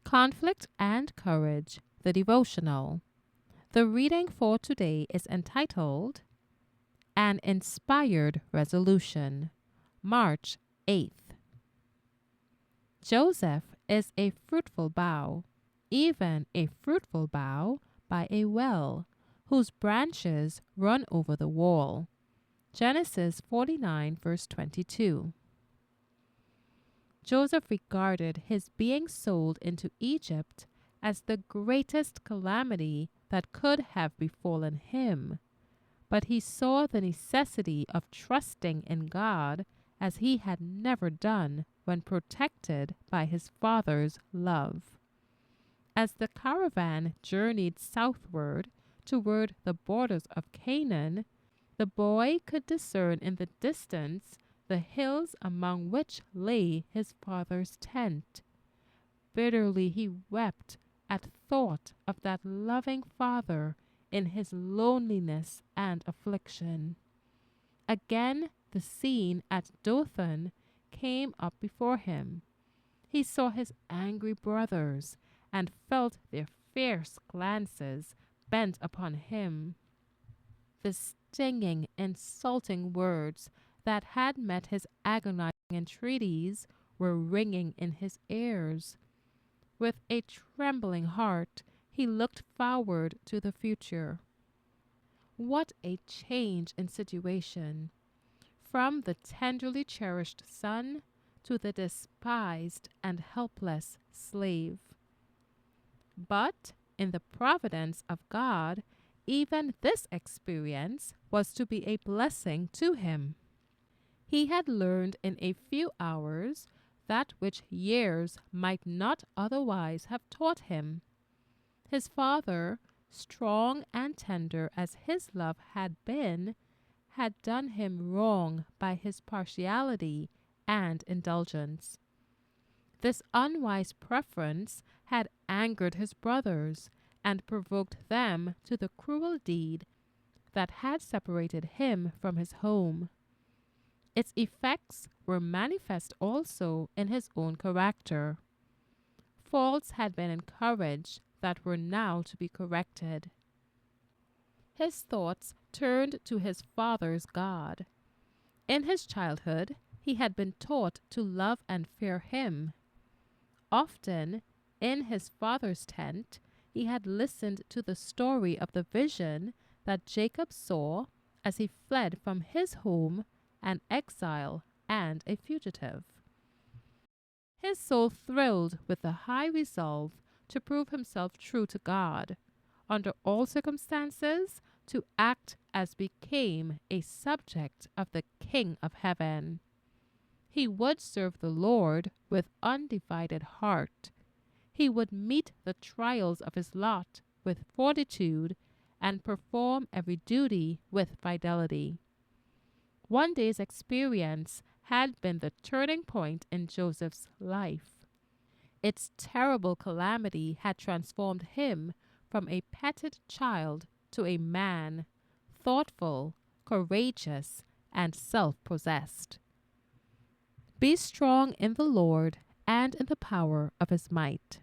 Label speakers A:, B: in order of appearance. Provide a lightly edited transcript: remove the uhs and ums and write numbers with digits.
A: Conflict and Courage, the devotional. The reading for today is entitled An Inspired Resolution, March 8th. Joseph is a fruitful bough, even a fruitful bough by a well, whose branches run over the wall. Genesis 49, verse 22. Joseph regarded his being sold into Egypt as the greatest calamity that could have befallen him, but he saw the necessity of trusting in God as he had never done when protected by his father's love. As the caravan journeyed southward toward the borders of Canaan, the boy could discern in the distance the hills among which lay his father's tent. Bitterly he wept at thought of that loving father in his loneliness and affliction. Again the scene at Dothan came up before him. He saw his angry brothers and felt their fierce glances bent upon him. The stinging, insulting words that had met his agonizing entreaties were ringing in his ears. With a trembling heart, he looked forward to the future. What a change in situation! From the tenderly cherished son to the despised and helpless slave. But in the providence of God, even this experience was to be a blessing to him. He had learned in a few hours that which years might not otherwise have taught him. His father, strong and tender as his love had been, had done him wrong by his partiality and indulgence. This unwise preference had angered his brothers and provoked them to the cruel deed that had separated him from his home. Its effects were manifest also in his own character. Faults had been encouraged that were now to be corrected. His thoughts turned to his father's God. In his childhood, he had been taught to love and fear him. Often, in his father's tent, he had listened to the story of the vision that Jacob saw as he fled from his home, an exile and a fugitive. His soul thrilled with the high resolve to prove himself true to God, under all circumstances to act as became a subject of the King of Heaven. He would serve the Lord with undivided heart. He would meet the trials of his lot with fortitude and perform every duty with fidelity. One day's experience had been the turning point in Joseph's life. Its terrible calamity had transformed him from a petted child to a man, thoughtful, courageous, and self-possessed. Be strong in the Lord and in the power of his might.